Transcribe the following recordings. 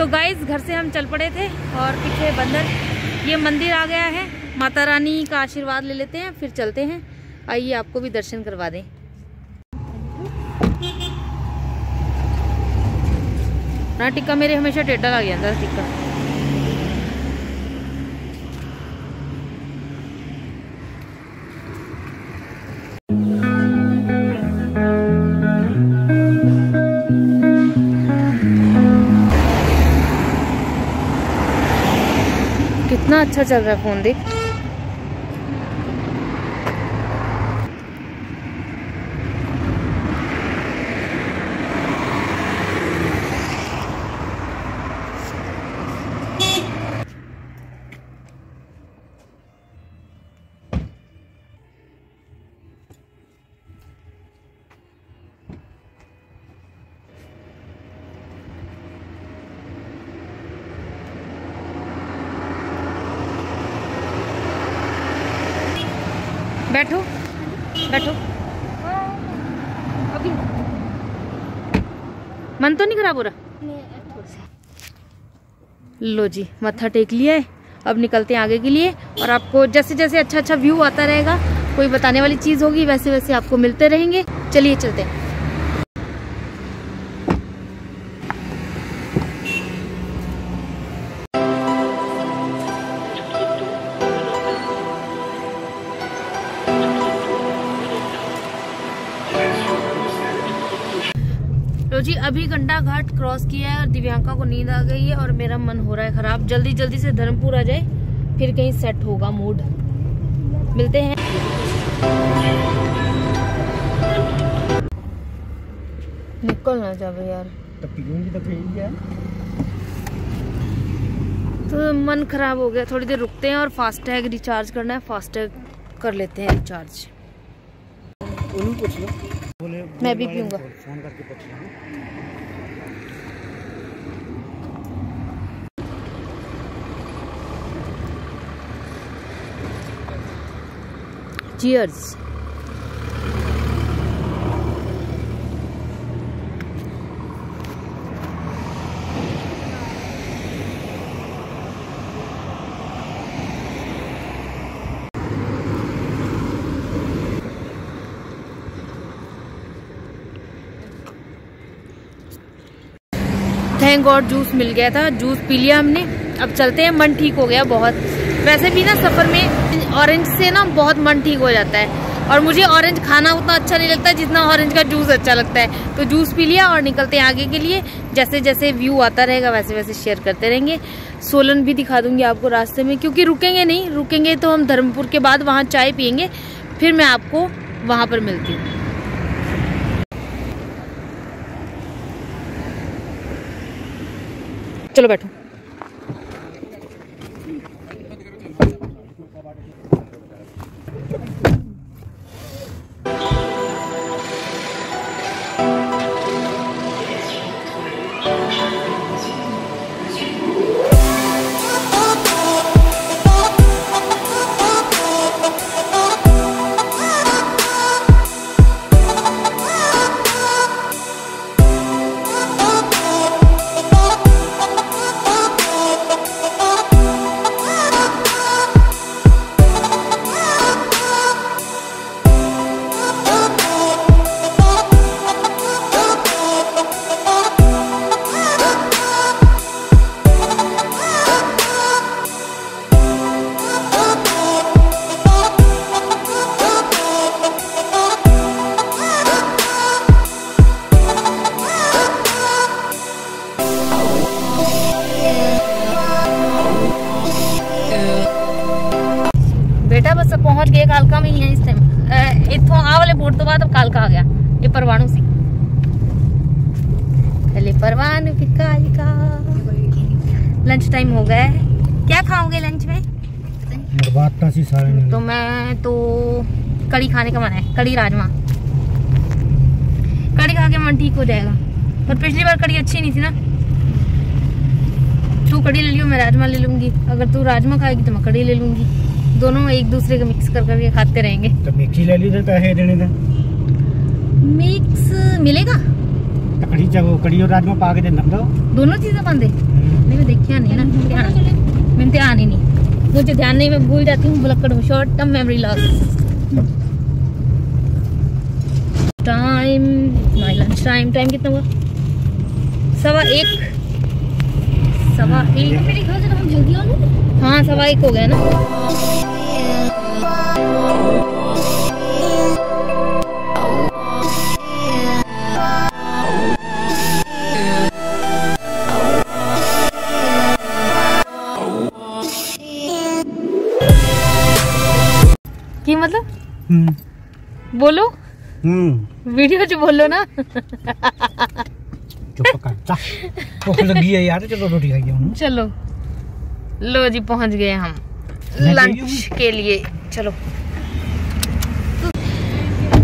तो गाइस घर से हम चल पड़े थे और पीछे बंदर, ये मंदिर आ गया है। माता रानी का आशीर्वाद ले लेते हैं फिर चलते हैं। आइए आपको भी दर्शन करवा दें। ना टिक्का मेरे हमेशा टेढ़ा लग जाता है टिक्का। कितना अच्छा चल रहा है फोन, देख। बैठो बैठो। अभी मन तो नहीं खराब हो रहा? लो जी, मत्था टेक लिया है। अब निकलते हैं आगे के लिए और आपको जैसे जैसे अच्छा अच्छा व्यू आता रहेगा, कोई बताने वाली चीज होगी, वैसे वैसे आपको मिलते रहेंगे। चलिए चलते हैं। तो जी अभी गंडा घाट क्रॉस किया है और दिव्यांका को नींद आ गई है और मेरा मन हो रहा है खराब। जल्दी जल्दी से धर्मपुर आ जाए, फिर कहीं सेट होगा मूड। मिलते हैं। निकलना जावे यार, तो मन खराब हो गया। थोड़ी देर रुकते हैं और फास्टैग रिचार्ज करना है। फास्टैग कर लेते हैं रिचार्ज। मैं भी पीऊंगा। फोन करके चीयर्स। थैंक गॉड जूस मिल गया था, जूस पी लिया हमने। अब चलते हैं, मन ठीक हो गया बहुत। वैसे भी ना सफर में ऑरेंज से ना बहुत मन ठीक हो जाता है और मुझे ऑरेंज खाना उतना अच्छा नहीं लगता जितना ऑरेंज का जूस अच्छा लगता है। तो जूस पी लिया और निकलते हैं आगे के लिए। जैसे जैसे व्यू आता रहेगा वैसे वैसे शेयर करते रहेंगे। सोलन भी दिखा दूंगी आपको रास्ते में, क्योंकि रुकेंगे तो हम धर्मपुर के बाद वहाँ चाय पियेंगे, फिर मैं आपको वहाँ पर मिलती हूँ। चलो बैठो। बेटा बस पहुंच गए, कालका में ही है इस टाइम। इथों आ वाले बोर्ड तो बाद अब कालका आ गया। ये परवाणु सी परवाणु फिर कालका। लंच टाइम हो गया है। क्या खाओगे लंच में? तो मैं तो कड़ी खाने का मन है, कड़ी राजमा। कड़ी खा के मन ठीक हो जाएगा। पर पिछली बार कड़ी अच्छी नहीं थी ना। तू कड़ी ले लियो, मैं राजमा ले लूंगी। अगर तू राजमा खाएगी तो मैं कड़ी ले लूंगी। दोनों एक दूसरे को मिक्स कर करके खाते रहेंगे। तो मिक्स ही ले ली, पैसे देने थे। मिक्स मिलेगा? कड़ी और राजमा पा के देना, दोनों चीजें बंद है। मैंने देखा नहीं ना, मैंने ध्यान ही नहीं, मुझे ध्यान नहीं, मैं भूल जाती हूँ। बुलक्कड़ short term memory loss. Time my lunch time कितना हुआ? 1:15। 1:15 मेरे ख्याल से हम जल्दी आ गए। हाँ 1:15 हो गया ना। की मतलब बोलो, वीडियो जो बोलो ना। चुप कर जा, भूख लगी है यार, चलो रोटी खाइए। चलो लो जी, पहुंच गए हम लंच के लिए। चलो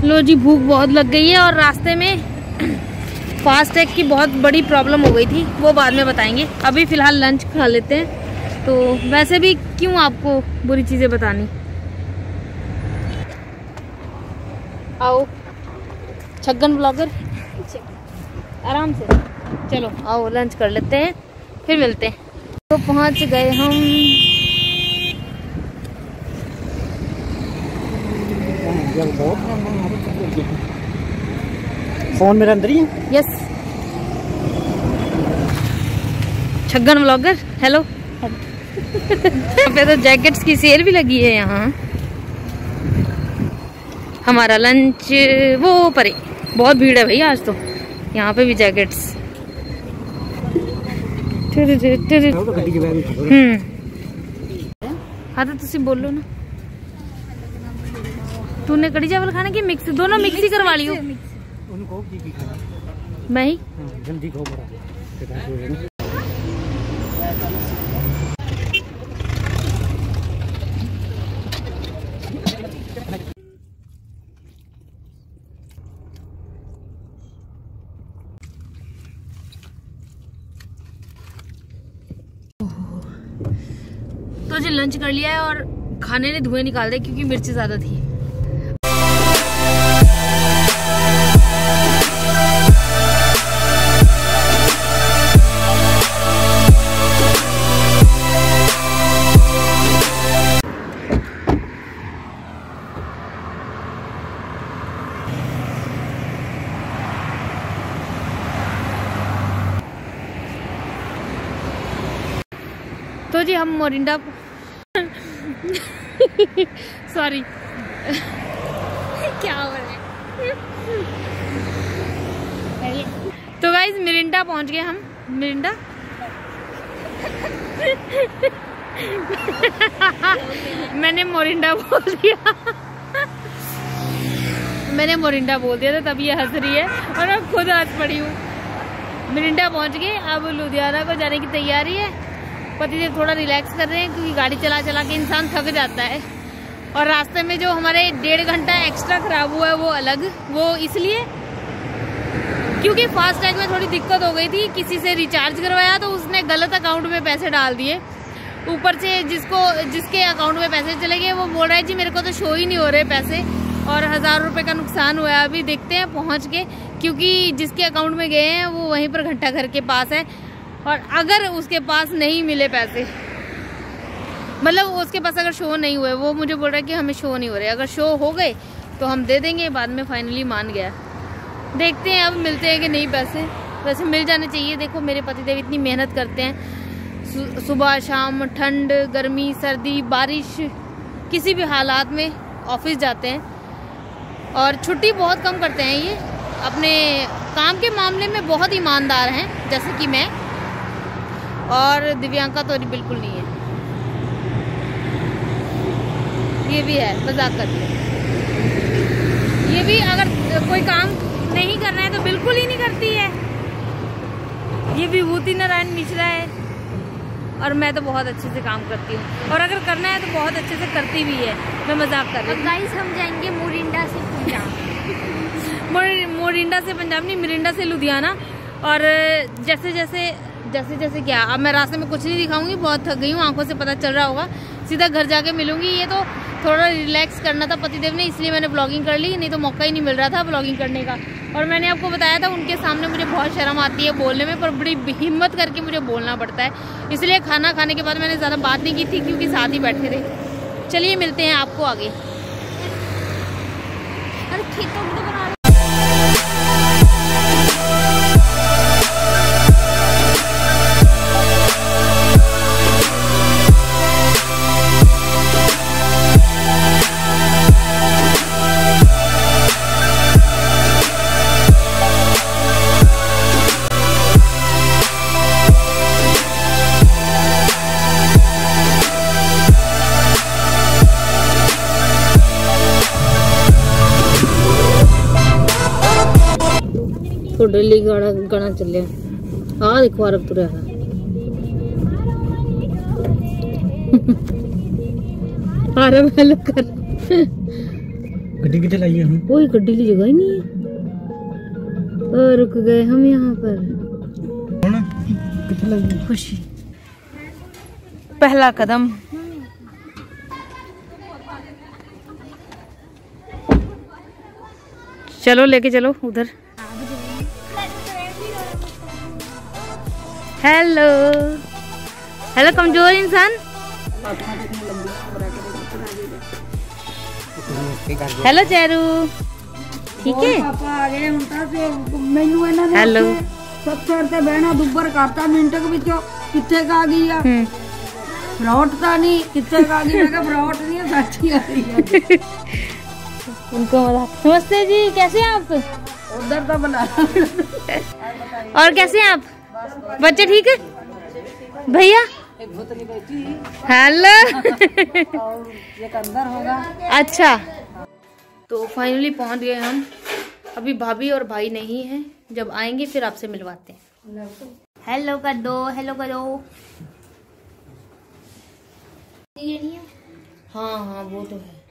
लो जी, भूख बहुत लग गई है और रास्ते में फास्टैग की बहुत बड़ी प्रॉब्लम हो गई थी, वो बाद में बताएंगे। अभी फिलहाल लंच खा लेते हैं। तो वैसे भी क्यों आपको बुरी चीजें बतानी। आओ छगन ब्लॉगर, आराम से चलो आओ लंच कर लेते हैं, फिर मिलते हैं। तो पहुंच गए हम। फोन मेरे अंदर ही है। Yes Chhagan blogger, hello. पे तो जैकेट्स की सेल भी लगी है यहाँ। हमारा लंच वो परे, बहुत भीड़ है भाई आज तो, यहाँ पे भी जैकेट्स। हाँ तो तुसी बोलो ना, तूने कड़ी चावल खाने की मिक्स, दोनों मिक्स ही करवा लियो। मैं ही जल्दी खाओ। तो जी लंच कर लिया है और खाने ने धुएं निकाल दिए क्योंकि मिर्ची ज्यादा थी। तो जी हम मोरिंडा सॉरी क्या हो रहा है। तो गाइस मिरिंडा पहुंच गए हम। मिरिंडा मैंने मोरिंडा बोल दिया। मैंने मोरिंडा बोल दिया था, तभी ये हंस रही है और मैं खुद हंस पड़ी हूँ। मिरिंडा पहुंच गए, अब लुधियाना को जाने की तैयारी है। पतिदेव थोड़ा रिलैक्स कर रहे हैं क्योंकि गाड़ी चला चला के इंसान थक जाता है। और रास्ते में जो हमारे 1.5 घंटा एक्स्ट्रा खराब हुआ है वो अलग, वो इसलिए क्योंकि फास्टैग में थोड़ी दिक्कत हो गई थी। किसी से रिचार्ज करवाया तो उसने गलत अकाउंट में पैसे डाल दिए। ऊपर से जिसके अकाउंट में पैसे चले गए वो बोल रहा है जी मेरे को तो शो ही नहीं हो रहे पैसे, और 1000 रुपये का नुकसान हुआ है। अभी देखते हैं पहुँच के, क्योंकि जिसके अकाउंट में गए हैं वो वहीं पर घंटा घर के पास है। और अगर उसके पास नहीं मिले पैसे, मतलब उसके पास अगर शो नहीं हुए, वो मुझे बोल रहा है कि हमें शो नहीं हो रहे, अगर शो हो गए तो हम दे देंगे। बाद में फाइनली मान गया। देखते हैं अब मिलते हैं कि नहीं पैसे। वैसे मिल जाने चाहिए। देखो मेरे पतिदेव इतनी मेहनत करते हैं, सुबह शाम, ठंड गर्मी सर्दी बारिश, किसी भी हालात में ऑफिस जाते हैं और छुट्टी बहुत कम करते हैं। ये अपने काम के मामले में बहुत ईमानदार हैं, जैसे कि मैं। और दिव्यांका तो बिल्कुल नहीं है, ये भी है मजाक करके। ये भी अगर कोई काम नहीं करना है तो बिल्कुल ही नहीं करती है। ये विभूति नारायण मिश्रा है और मैं तो बहुत अच्छे से काम करती हूँ, और अगर करना है तो बहुत अच्छे से करती भी है। मैं मजाक कर रही हूँ। गाइस हम जाएंगे मोरिंडा से पंजाब। मोरिंडा से पंजाब नहीं, मिरिंडा से लुधियाना। और जैसे जैसे क्या, अब मैं रास्ते में कुछ नहीं दिखाऊंगी, बहुत थक गई हूँ, आंखों से पता चल रहा होगा। सीधा घर जाके मिलूंगी। ये तो थोड़ा रिलैक्स करना था पतिदेव ने, इसलिए मैंने ब्लॉगिंग कर ली, नहीं तो मौका ही नहीं मिल रहा था ब्लॉगिंग करने का। और मैंने आपको बताया था उनके सामने मुझे बहुत शर्म आती है बोलने में, पर बड़ी हिम्मत करके मुझे बोलना पड़ता है। इसलिए खाना खाने के बाद मैंने ज़्यादा बात नहीं की थी क्योंकि साथ ही बैठे थे। चलिए मिलते हैं आपको आगे। अरे खेतों में तो बना तो डेली गाना चलिया हाँ देखो अरब तुरा है अरब हेलो कर गड्डी कितने लाइए हम कोई गड्डी की जगह ही नहीं है और रुक गए हम यहाँ पर। कितने लाइए खुशी पहला कदम। चलो लेके चलो उधर। हेलो हेलो कमजोर इंसान। हेलो चेरू ठीक है। हेलो सबसे बहना दुब्बर करता मिनट के बिचो कितने का आ गई फ्रॉड नहीं कितने का आ गई मैं फ्रॉड नहीं है सच्ची आ रही है उनको नमस्ते जी कैसे हैं आप? उधर तो बना और कैसे हैं आप? बच्चे ठीक है भैया? हेलो अंदर होगा। अच्छा तो फाइनली पहुंच गए हम। अभी भाभी और भाई नहीं हैं, जब आएंगे फिर आपसे मिलवाते हैं। हेलो कर दो हेलो करो। हाँ हाँ वो तो है।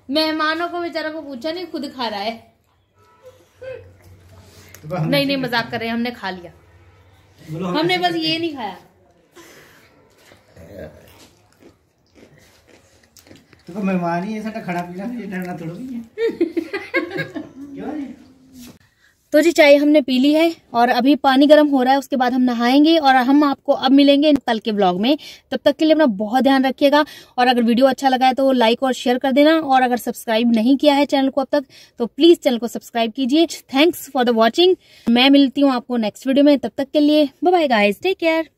मेहमानों को बेचारा को पूछा नहीं, खुद खा रहा है। नहीं नहीं मजाक कर रहे हैं, हमने खा लिया। हमने बस ये नहीं खाया। तो मेहमान ही ऐसा खाना पीना डरना थोड़ा भी है। क्यों जी? तो जी चाय हमने पी ली है और अभी पानी गर्म हो रहा है, उसके बाद हम नहाएंगे और हम आपको अब मिलेंगे कल के ब्लॉग में। तब तक के लिए अपना बहुत ध्यान रखिएगा और अगर वीडियो अच्छा लगा है तो लाइक और शेयर कर देना और अगर सब्सक्राइब नहीं किया है चैनल को अब तक तो प्लीज चैनल को सब्सक्राइब कीजिए। Thanks for the watching. मैं मिलती हूँ आपको नेक्स्ट वीडियो में, तब तक के लिए bye bye guys, take care.